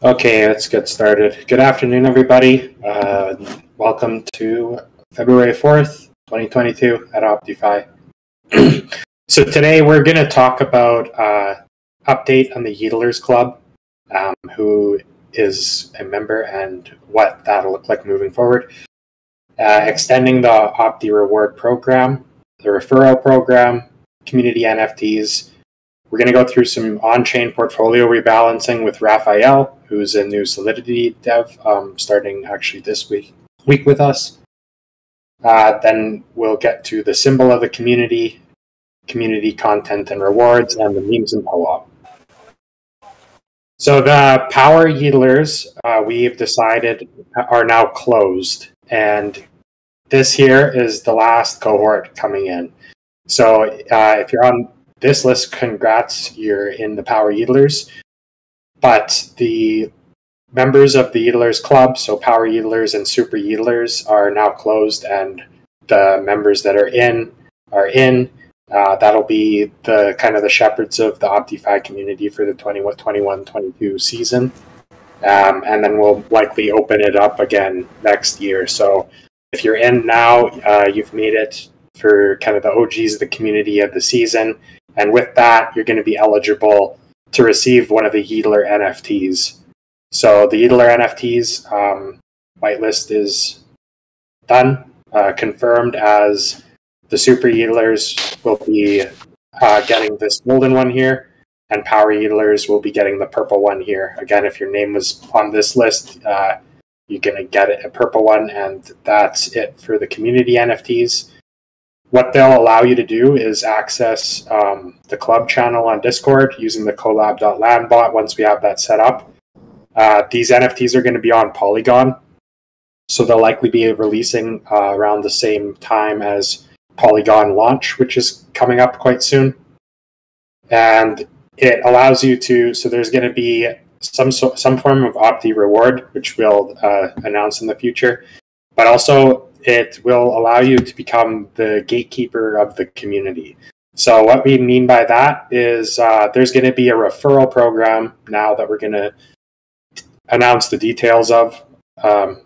Okay, let's get started. Good afternoon, everybody. Welcome to February 4th, 2022 at OptyFi. So today we're going to talk about update on the YIEDLers Club, who is a member and what that'll look like moving forward. Extending the OPTY reward program, the referral program, community NFTs. We're going to go through some on-chain portfolio rebalancing with Raphael, who's a new Solidity dev, starting actually this week with us. Then we'll get to the symbol of the community content and rewards, and the memes and co-op. So the PowerYIEDLers, we've decided, are now closed, and this here is the last cohort coming in. So if you're on this list, congrats, you're in the PowerYIEDLers. But the members of the YIEDLers Club, so PowerYIEDLers and SuperYIEDLers, are now closed, and the members that are in are in. That'll be the kind of the shepherds of the OptyFi community for the 21-22 season. And then we'll likely open it up again next year. So if you're in now, you've made it for kind of the OGs of the community of the season. And with that, you're going to be eligible to receive one of the YIEDLer NFTs. So the YIEDLer NFTs whitelist is done, confirmed, as the SuperYIEDLers will be getting this golden one here, and PowerYIEDLers will be getting the purple one here. Again, if your name was on this list, you're going to get a purple one, and that's it for the community NFTs. What they'll allow you to do is access the club channel on Discord using the collab.land bot once we have that set up. These NFTs are going to be on Polygon, so they'll likely be releasing around the same time as Polygon launch, which is coming up quite soon. And it allows you to, so there's going to be some form of OPTY reward, which we'll announce in the future, but also it will allow you to become the gatekeeper of the community. So what we mean by that is there's going to be a referral program now that we're going to announce the details of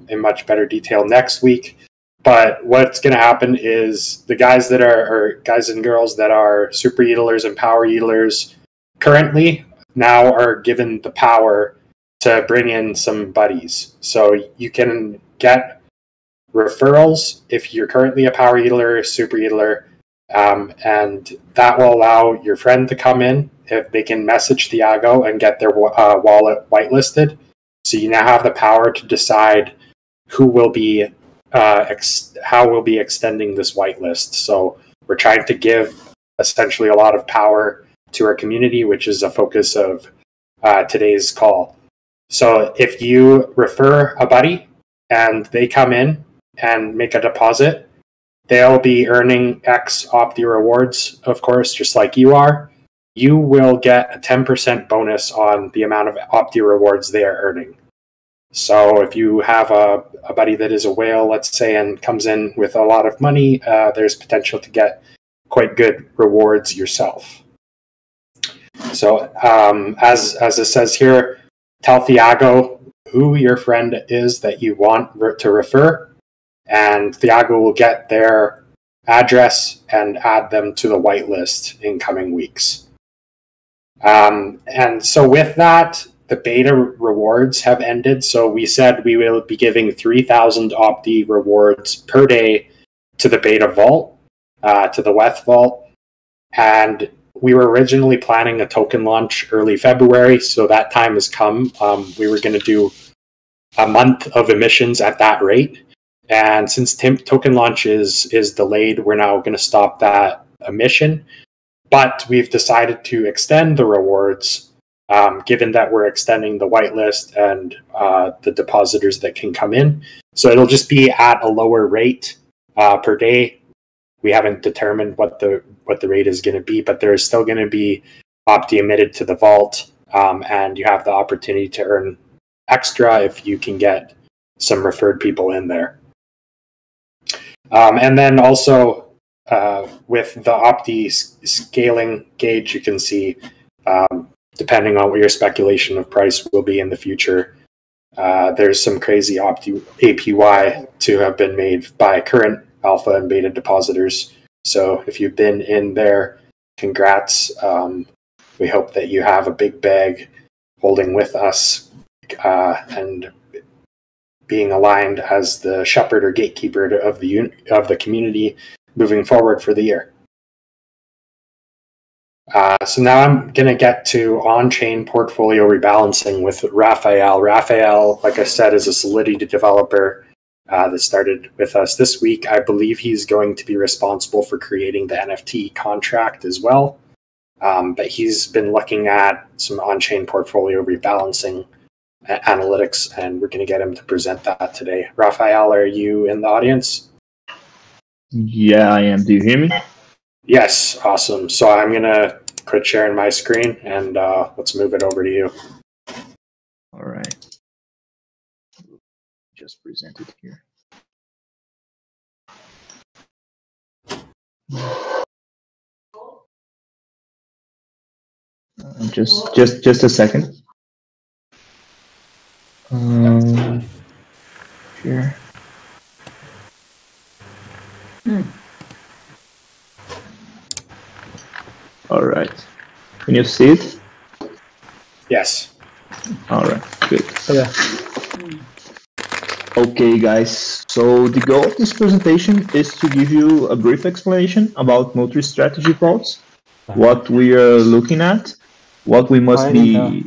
in much better detail next week. But what's going to happen is the guys that are, or guys and girls that are SuperYIEDLers and PowerYIEDLers currently now are given the power to bring in some buddies. So you can get referrals if you're currently a PowerYIEDLer, SuperYIEDLer, and that will allow your friend to come in if they can message Thiago and get their wallet whitelisted. So you now have the power to decide who will be how we'll be extending this whitelist. So we're trying to give essentially a lot of power to our community, which is a focus of today's call. So if you refer a buddy and they come in and make a deposit, they'll be earning X OPTY rewards, of course, just like you are. You will get a 10% bonus on the amount of OPTY rewards they are earning. So if you have a buddy that is a whale, let's say, and comes in with a lot of money, there's potential to get quite good rewards yourself. So as it says here, tell Thiago who your friend is that you want to refer, and Thiago will get their address and add them to the whitelist in coming weeks. And so with that, the beta rewards have ended. So we said we will be giving 3,000 OPTY rewards per day to the beta vault, to the WETH vault. And we were originally planning a token launch early February, so that time has come. We were going to do a month of emissions at that rate. And since token launch is delayed, we're now going to stop that emission. But we've decided to extend the rewards, given that we're extending the whitelist and the depositors that can come in. So it'll just be at a lower rate per day. We haven't determined what the rate is going to be, but there's still going to be OPTY emitted to the vault, and you have the opportunity to earn extra if you can get some referred people in there. And then also with the OPTY scaling gauge, you can see depending on what your speculation of price will be in the future. There's some crazy APY to have been made by current alpha and beta depositors. So if you've been in there, congrats. We hope that you have a big bag holding with us and being aligned as the shepherd or gatekeeper of the community moving forward for the year. So now I'm going to get to on-chain portfolio rebalancing with Raphael. Raphael, like I said, is a Solidity developer that started with us this week. I believe he's going to be responsible for creating the NFT contract as well. But he's been looking at some on-chain portfolio rebalancing analytics, and we're going to get him to present that today. Raphael, are you in the audience? Yeah, I am. Do you hear me? Yes, awesome. So I'm going to quit sharing my screen, and let's move it over to you. All right. Just present it here. Just a second. Here. All right. Can you see it? Yes. All right. Good. Yeah. Okay, guys. So the goal of this presentation is to give you a brief explanation about multi-strategy vaults, what we are looking at, what we must be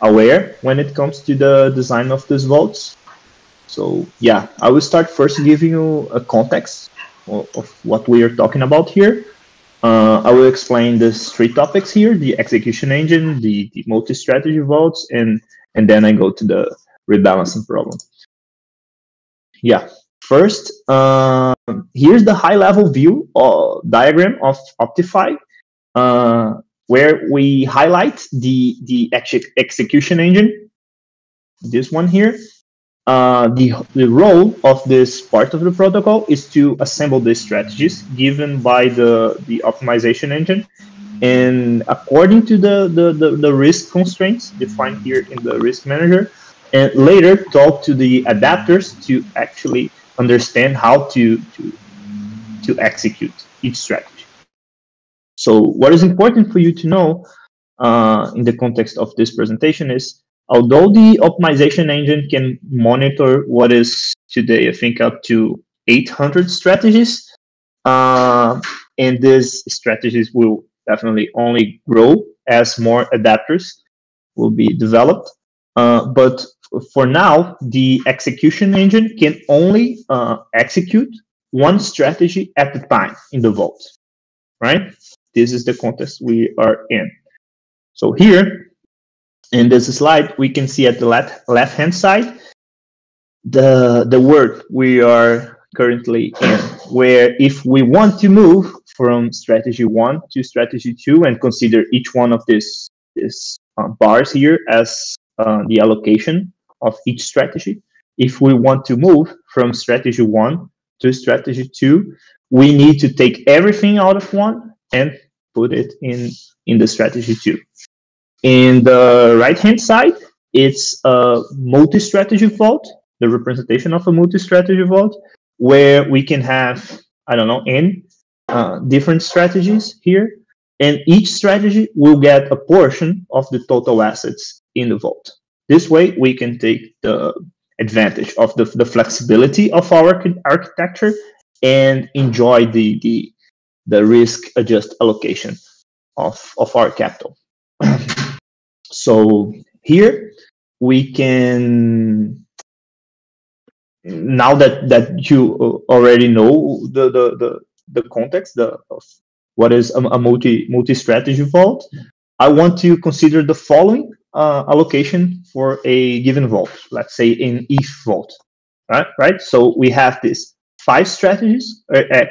aware when it comes to the design of these vaults. So yeah, I will start first giving you a context of what we are talking about here. I will explain these three topics here: the execution engine, the multi-strategy vaults, and then I go to the rebalancing problem. Yeah, first, here's the high-level view or diagram of OptyFi, where we highlight the execution engine, this one here. The role of this part of the protocol is to assemble the strategies given by the optimization engine, and according to the risk constraints defined here in the risk manager, and later talk to the adapters to actually understand how to execute each strategy. So what is important for you to know in the context of this presentation is, although the optimization engine can monitor what is today, I think, up to 800 strategies, and these strategies will definitely only grow as more adapters will be developed. But for now, the execution engine can only execute one strategy at a time in the vault, right? This is the context we are in. So here, in this slide, we can see at the left-hand side the world we are currently in, where if we want to move from strategy 1 to strategy 2 and consider each one of these bars here as the allocation of each strategy, if we want to move from strategy 1 to strategy 2, we need to take everything out of 1 and put it in the strategy 2. In the right-hand side, it's a multi-strategy vault, the representation of a multi-strategy vault, where we can have, I don't know, n different strategies here, and each strategy will get a portion of the total assets in the vault. This way, we can take the advantage of the flexibility of our architecture and enjoy the risk-adjusted allocation of our capital. So here we can, now that you already know the context of what is a multi-strategy vault, I want to consider the following allocation for a given vault. Let's say an ETH vault, right? So we have these 5 strategies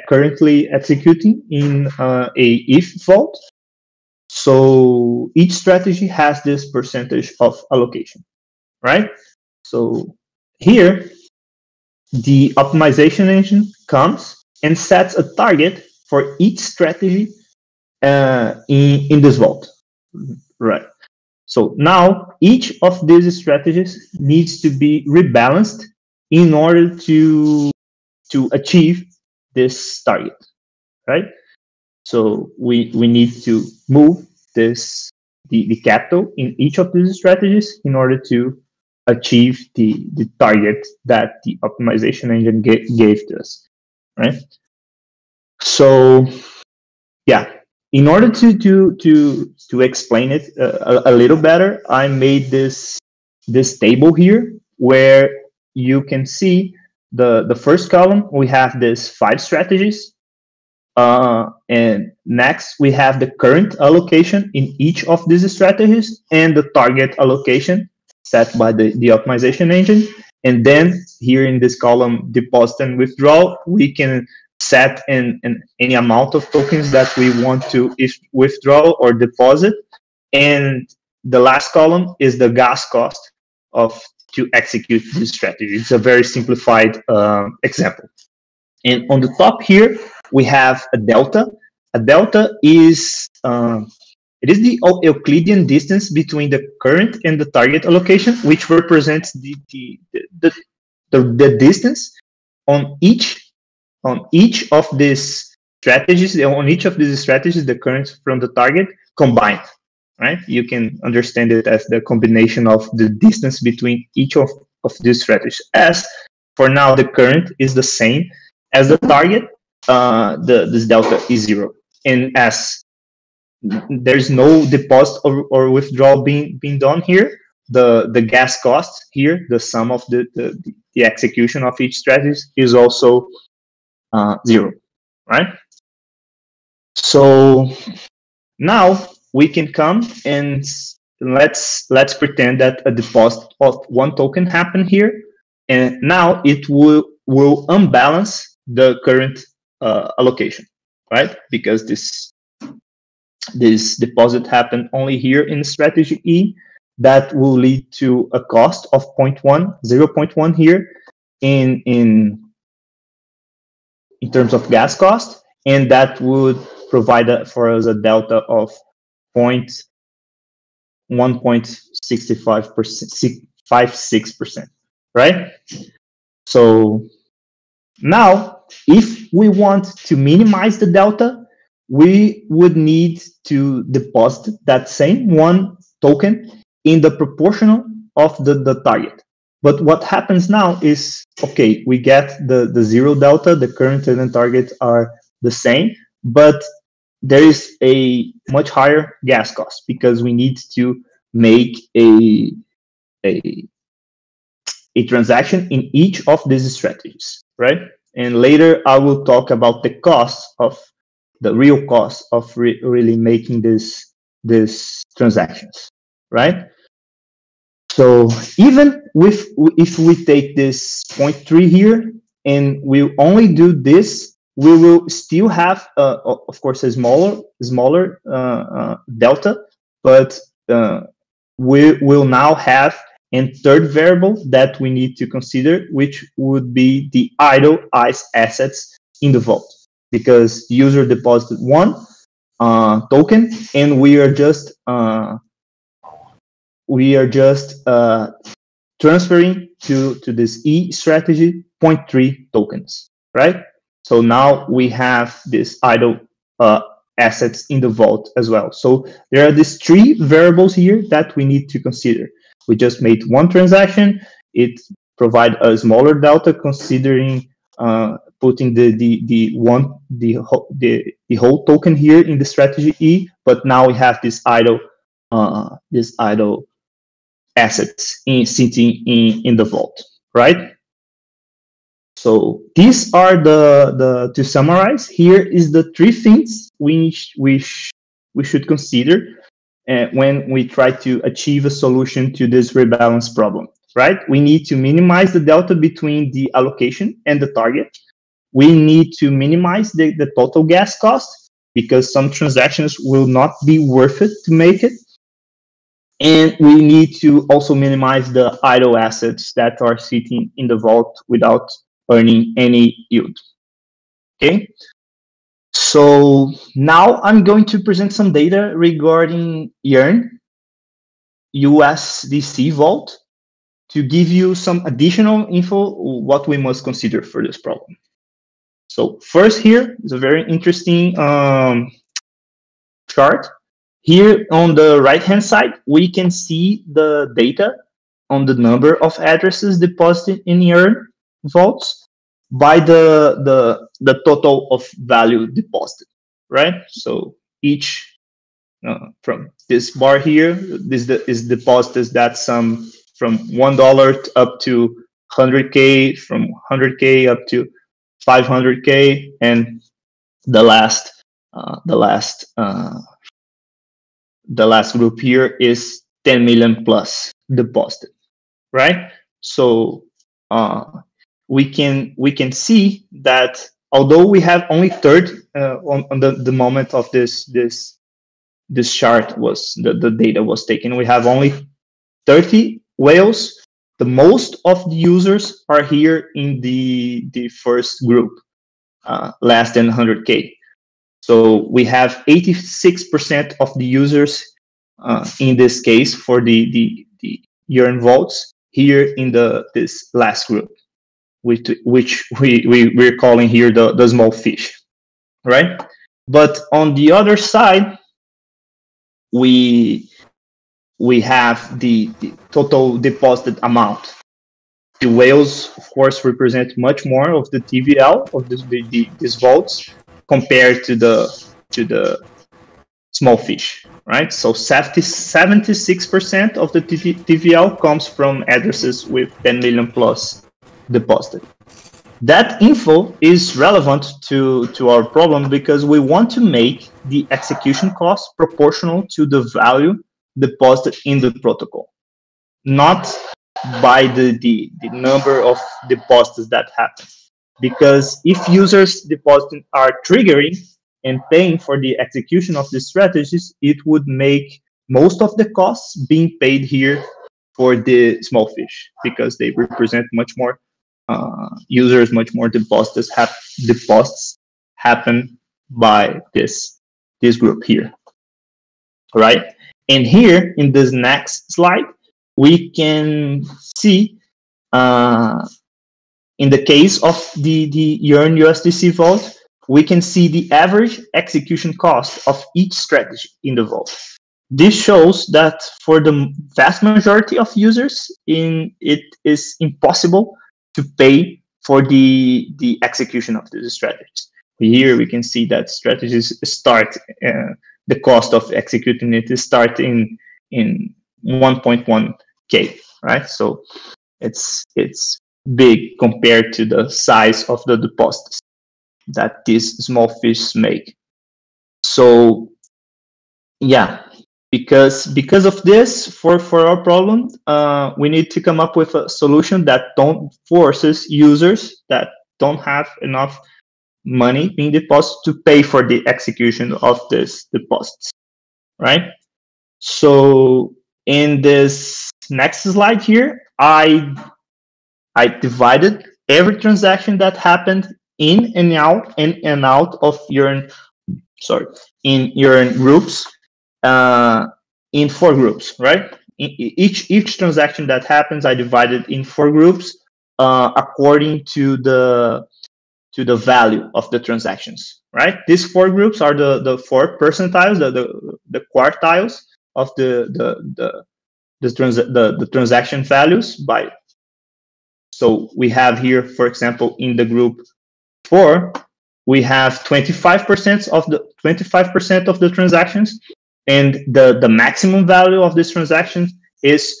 currently executing in a ETH vault. So each strategy has this percentage of allocation, right? So here, the optimization engine comes and sets a target for each strategy in this vault, right? So now each of these strategies needs to be rebalanced in order to achieve this target, right? So we need to move the capital in each of these strategies in order to achieve the target that the optimization engine gave to us, right? So yeah, in order to explain it a little better, I made this table here where you can see the first column. We have this 5 strategies, and next we have the current allocation in each of these strategies and the target allocation set by the optimization engine. And then here in this column, deposit and withdrawal, we can set any amount of tokens that we want to withdraw or deposit. And the last column is the gas cost to execute this strategy. It's a very simplified example. And on the top here, we have a delta. A delta is it is the Euclidean distance between the current and the target allocation, which represents the distance on each of these strategies. On each of these strategies, the current from the target combined, right? You can understand it as the combination of the distance between each of these strategies. As for now, the current is the same as the target. This delta is 0, and as there's no deposit or withdrawal being done here, the gas cost here, the sum of the execution of each strategy is also 0, right? So now we can come and let's pretend that a deposit of 1 token happened here, and now it will unbalance the current allocation, right? Because this deposit happened only here in strategy E. That will lead to a cost of 0.1 here in terms of gas cost, and that would provide for us a delta of 1.65%, right? So now, if we want to minimize the delta, we would need to deposit that same 1 token in the proportional of the target. But what happens now is, okay, we get the 0 delta, the current and the target are the same, but there is a much higher gas cost because we need to make a transaction in each of these strategies, right? And later I will talk about the cost of the real cost of really making these transactions, right? So even if we take this 0.3 here and we only do this, we will still have, of course, a smaller delta, but we will now have a third variable that we need to consider, which would be the idle ICE assets in the vault, because the user deposited 1 token, and we are just transferring to this E strategy 0.3 tokens, right? So now we have this idle assets in the vault as well. So there are these 3 variables here that we need to consider. We just made 1 transaction. It provides a smaller delta considering putting the whole token here in the strategy E. But now we have this idle assets sitting in the vault, right? So these are to summarize, here is the 3 things we should consider when we try to achieve a solution to this rebalance problem, right? We need to minimize the delta between the allocation and the target. We need to minimize the total gas cost because some transactions will not be worth it to make it. And we need to also minimize the idle assets that are sitting in the vault without earning any yield. Okay, so now I'm going to present some data regarding Yearn. USDC vault to give you some additional info what we must consider for this problem. So first here is a very interesting chart. Here on the right-hand side, we can see the data on the number of addresses deposited in your vaults by the total of value deposited, right? So each from this bar here, this is deposits that sum from $1 up to 100K, from 100K up to 500K, and the last group here is 10 million plus deposited, right? So we can see that although we have only third on the moment of this chart was the data was taken, we have only 30 whales. The most of the users are here in the first group, less than 100K. So we have 86% of the users in this case for the yearn vaults here in this last group, which we're calling here the small fish, right? But on the other side, we have the total deposited amount. The whales, of course, represent much more of the TVL of these vaults compared to the small fish, right? So 76% of the TVL comes from addresses with 10 million plus deposited. That info is relevant to our problem because we want to make the execution cost proportional to the value deposited in the protocol, not by the number of deposits that happen. Because if users depositing are triggering and paying for the execution of the strategies, it would make most of the costs being paid here for the small fish, because they represent much more users, much more deposits happen by this group here, right? And here in this next slide, we can see in the case of the yearn USDC vault, we can see the average execution cost of each strategy in the vault. This shows that for the vast majority of users, it is impossible to pay for the execution of the strategies. Here we can see that strategies start, the cost of executing it is starting in 1.1K, right? So it's big compared to the size of the deposits that these small fish make. So yeah, because of this, for our problem, we need to come up with a solution that don't forces users that don't have enough money being deposited to pay for the execution of this deposits, right? So in this next slide here, I divided every transaction that happened in and out of yearn groups in 4 groups, right? Each transaction that happens, I divided in 4 groups according to the value of the transactions, right? These 4 groups are the 4 percentiles, the quartiles of the transaction values by. So we have here, for example, in the group 4, we have 25% of the transactions, and the maximum value of this transaction is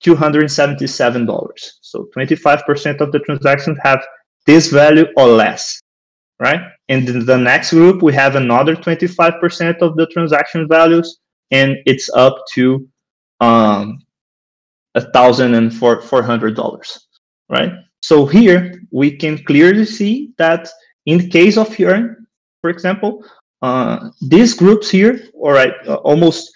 $277. So 25% of the transactions have this value or less, right? And in the next group, we have another 25% of the transaction values, and it's up to $1,400, right? So here we can clearly see that in the case of yearn, for example, these groups here, all right, almost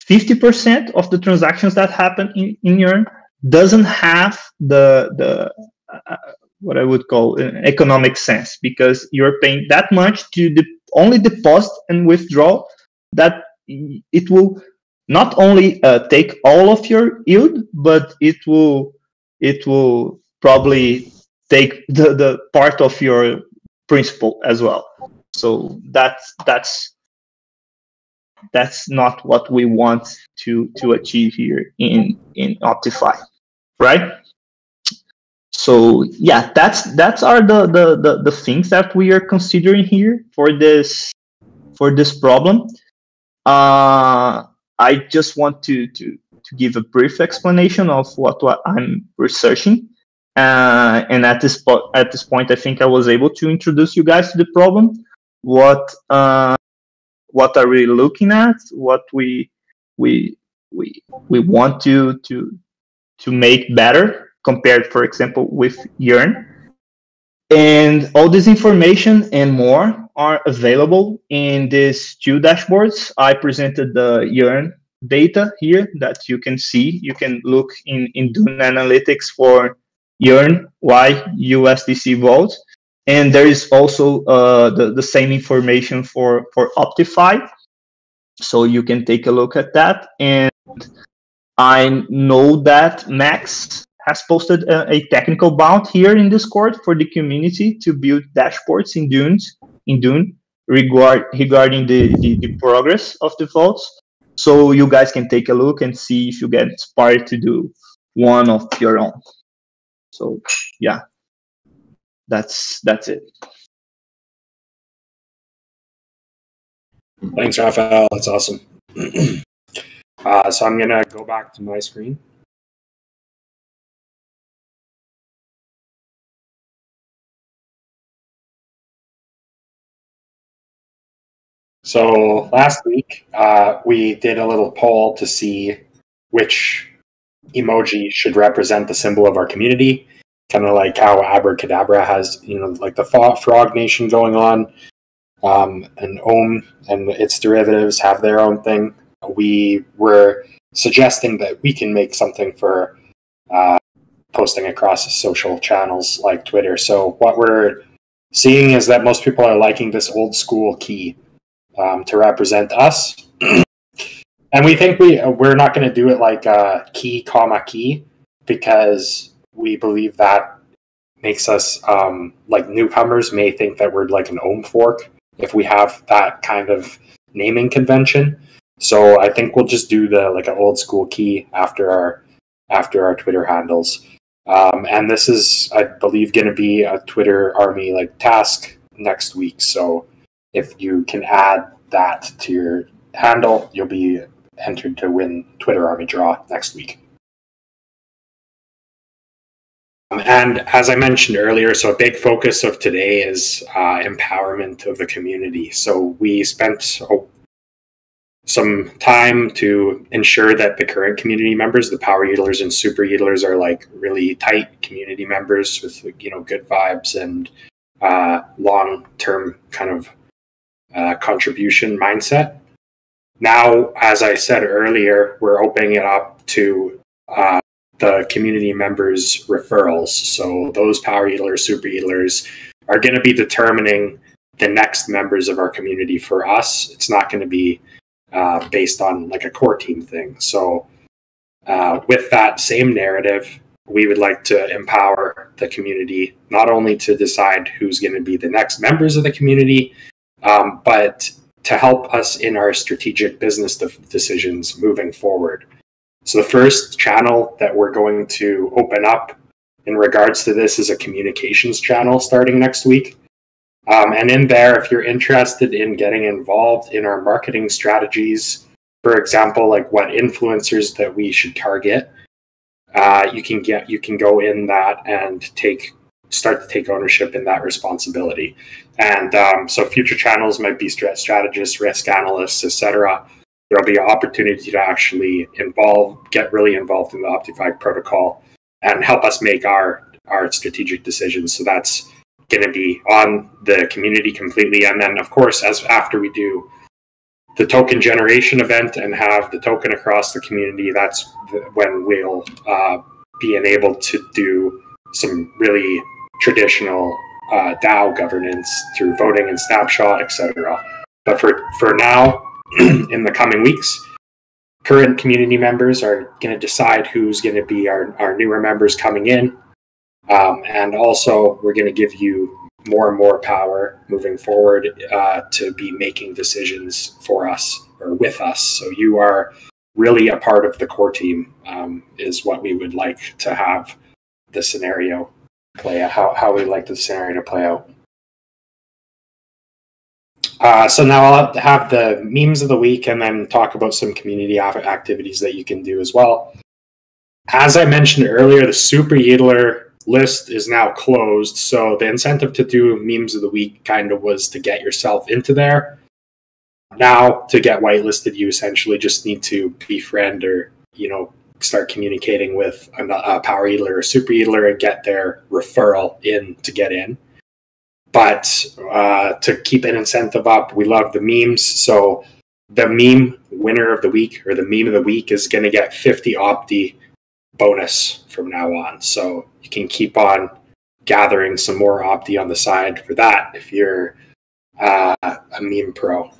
50% of the transactions that happen in yearn doesn't have the what I would call an economic sense, because you're paying that much to only deposit and withdraw that it will not only take all of your yield, but it will probably take the part of your principal as well. So that's not what we want to achieve here in OptyFi, right? So yeah, that's are the things that we are considering here for this problem. I just want to give a brief explanation of what I'm researching, and at this point, I think I was able to introduce you guys to the problem, what are we looking at, what we want to make better compared, for example, with Yearn. And all this information and more are available in these two dashboards. I presented the Yearn data here that you can see. You can look in Dune Analytics for Yearn YUSDC vault. And there is also the same information for OptyFi. So you can take a look at that. And I know that Max has posted a technical bound here in Discord for the community to build dashboards in Dune regarding the progress of the vaults. So you guys can take a look and see if you get inspired to do one of your own. So yeah, that's it. Thanks, Raphael. That's awesome. So I'm gonna go back to my screen. So last week, we did a little poll to see which emoji should represent the symbol of our community, kind of like how Abracadabra has, like the Frog Nation going on, and Ohm and its derivatives have their own thing. We were suggesting that we can make something for posting across social channels like Twitter. So what we're seeing is that most people are liking this old school key to represent us. And we think we're not going to do it like key, comma, key, because we believe that makes us, like newcomers may think that we're like an Ohm fork if we have that kind of naming convention. So I think we'll just do like an old school key after our Twitter handles. And this is, I believe, going to be a Twitter Army like task next week. So if you can add that to your handle, you'll be entered to win Twitter Army draw next week. And as I mentioned earlier, so a big focus of today is empowerment of the community. So we spent some time to ensure that the current community members, the PowerYIEDLers and SuperYIEDLers, are like really tight community members with good vibes and long-term kind of contribution mindset. Now, as I said earlier, we're opening it up to the community members' referrals. So those PowerYIEDLers, SuperYIEDLers are going to be determining the next members of our community for us. It's not going to be based on like a core team thing. So with that same narrative, we would like to empower the community not only to decide who's going to be the next members of the community, but to help us in our strategic business decisions moving forward. So the first channel that we're going to open up in regards to this is a communications channel starting next week. And in there, if you're interested in getting involved in our marketing strategies, for example, like what influencers that we should target, you can go in that and start to take ownership in that responsibility. And so future channels might be strategists, risk analysts, etc. There'll be an opportunity to actually get really involved in the OptyFi protocol and help us make our strategic decisions. So that's going to be on the community completely. And then, of course, after we do the token generation event and have the token across the community, that's when we'll be enabled to do some really traditional DAO governance through voting and snapshot, etc. But for now, in the coming weeks, current community members are going to decide who's going to be our newer members coming in. And also, we're going to give you more and more power moving forward to be making decisions for us or with us. So you are really a part of the core team, is what we would like to have the scenario play out, how we'd like the scenario to play out. So now I'll have the memes of the week and then talk about some community activities that you can do as well. As I mentioned earlier, the SuperYIEDLer list is now closed. So the incentive to do memes of the week kind of was to get yourself into there. Now, to get whitelisted, you essentially just need to befriend or, start communicating with a PowerYIEDLer or SuperYIEDLer and get their referral in to get in. But to keep an incentive up, we love the memes. So the meme winner of the week or the meme of the week is going to get 50 OPTY bonus from now on. So you can keep on gathering some more OPTY on the side for that if you're a meme pro.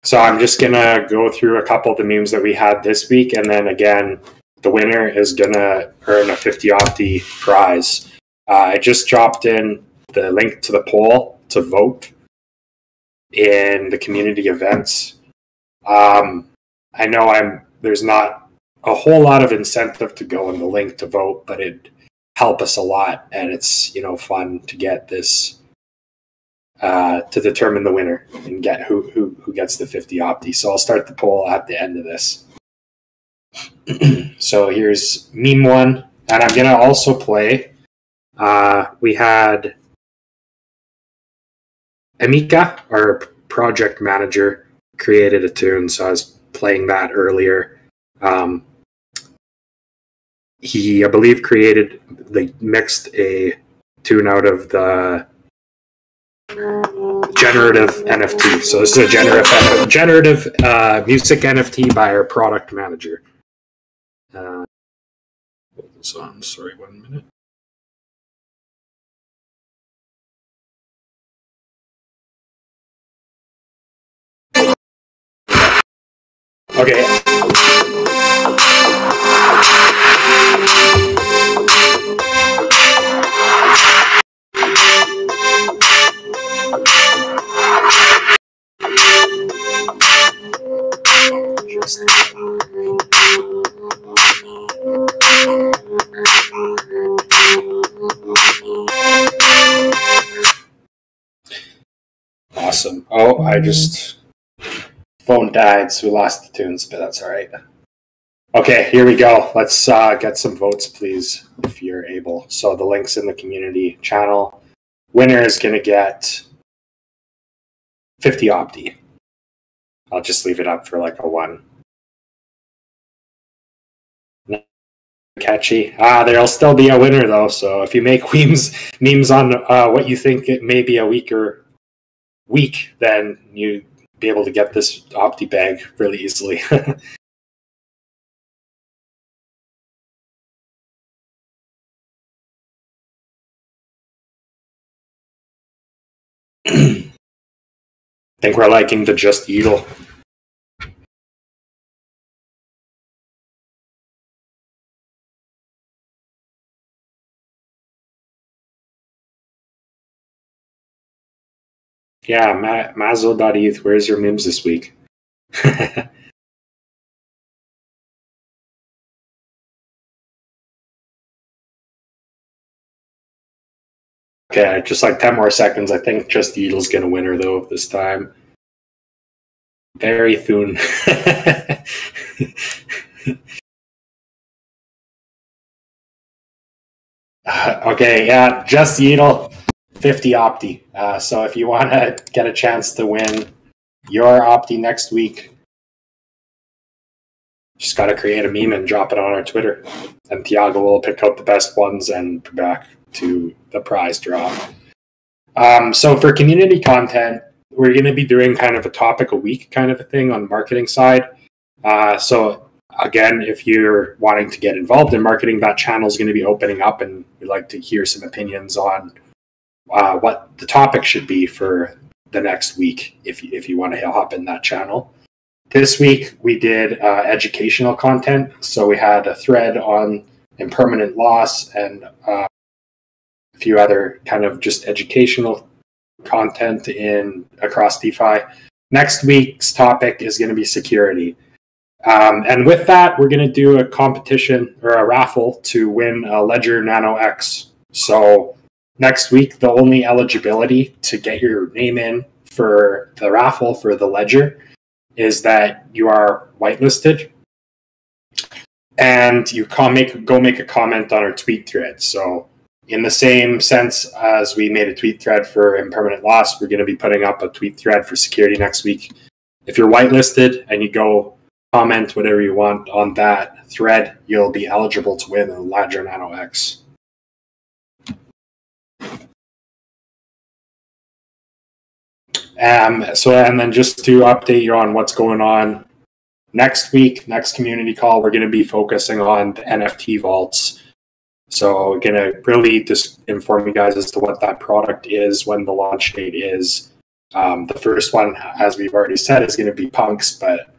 So I'm just going to go through a couple of the memes that we had this week. And then again, the winner is going to earn a 50 OPTY prize. I just dropped in the link to the poll to vote in the community events. I know there's not a whole lot of incentive to go in the link to vote, but it'd help us a lot. And it's, fun to get this, to determine the winner and get who gets the 50 OPTY. So I'll start the poll at the end of this. So here's meme one. And I'm going to also play, we had Amika, our project manager, created a tune. So I was playing that earlier. He, I believe, mixed a tune out of the generative NFT. So this is a generative music NFT by our product manager. Hold this on. Sorry, 1 minute. Okay. Awesome. Oh, phone died, so we lost the tunes, but that's all right. Okay, here we go. Let's get some votes, please, if you're able. So the link's in the community channel. Winner is going to get 50 OPTY. I'll just leave it up for like a 1. Catchy. There'll still be a winner, though. So if you make memes on what you think it may be a weaker week, then you be able to get this OPTY bag really easily. I think we're liking the Just YIEDL. Yeah, Mazo.eth, where's your memes this week? Okay, just like 10 more seconds. I think Just YIEDL's going to win her, though, this time. Very soon. Okay, yeah, Just YIEDL, 50 OPTY. So if you want to get a chance to win your OPTY next week, just got to create a meme and drop it on our Twitter. And Thiago will pick out the best ones and be back to the prize draw. So for community content, we're going to be doing kind of a topic a week kind of a thing on the marketing side. So again, if you're wanting to get involved in marketing, that channel is going to be opening up, and we'd like to hear some opinions on what the topic should be for the next week if you want to hop in that channel. This week we did educational content. So we had a thread on impermanent loss and a few other kind of just educational content across DeFi. Next week's topic is going to be security. And with that, we're going to do a competition or a raffle to win a Ledger Nano X. So next week, the only eligibility to get your name in for the raffle for the Ledger is that you are whitelisted and you go make a comment on our tweet thread. So in the same sense as we made a tweet thread for impermanent loss, we're going to be putting up a tweet thread for security next week. If you're whitelisted and you go comment whatever you want on that thread, you'll be eligible to win a Ledger Nano X. And then just to update you on what's going on next week, next community call, we're going to be focusing on the NFT vaults. So we're going to really just inform you guys as to what that product is, when the launch date is. The first one, as we've already said, is going to be Punks, but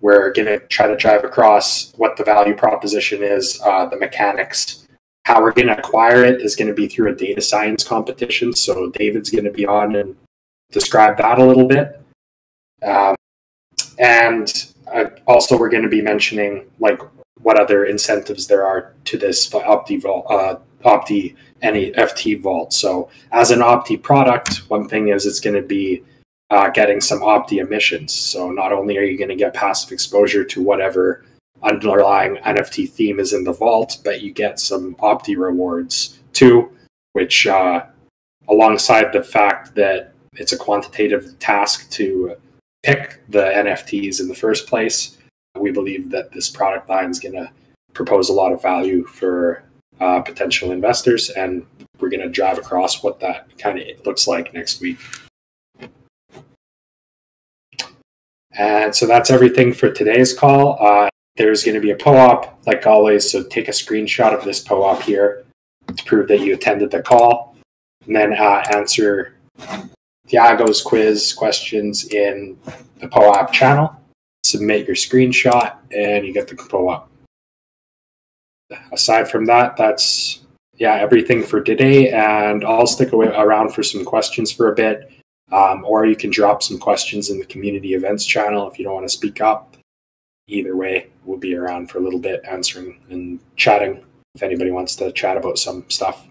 we're going to try to drive across what the value proposition is, the mechanics. How we're going to acquire it is going to be through a data science competition. So David's going to be on and describe that a little bit. Also, we're going to be mentioning like what other incentives there are to this OptyFi NFT vault. So as an Opty product, one thing is it's going to be getting some Opty emissions. So not only are you going to get passive exposure to whatever underlying NFT theme is in the vault, but you get some Opty rewards too, which alongside the fact that it's a quantitative task to pick the NFTs in the first place, we believe that this product line is going to propose a lot of value for potential investors, and we're going to drive across what that kind of looks like next week. And so that's everything for today's call. There's going to be a PO-op, like always, so take a screenshot of this PO-op here to prove that you attended the call, and then answer Thiago's quiz questions in the PO-op channel. Submit your screenshot, and you get the PO-op. Aside from that, that's everything for today, and I'll stick around for some questions for a bit, or you can drop some questions in the community events channel if you don't want to speak up. Either way, we'll be around for a little bit answering and chatting if anybody wants to chat about some stuff.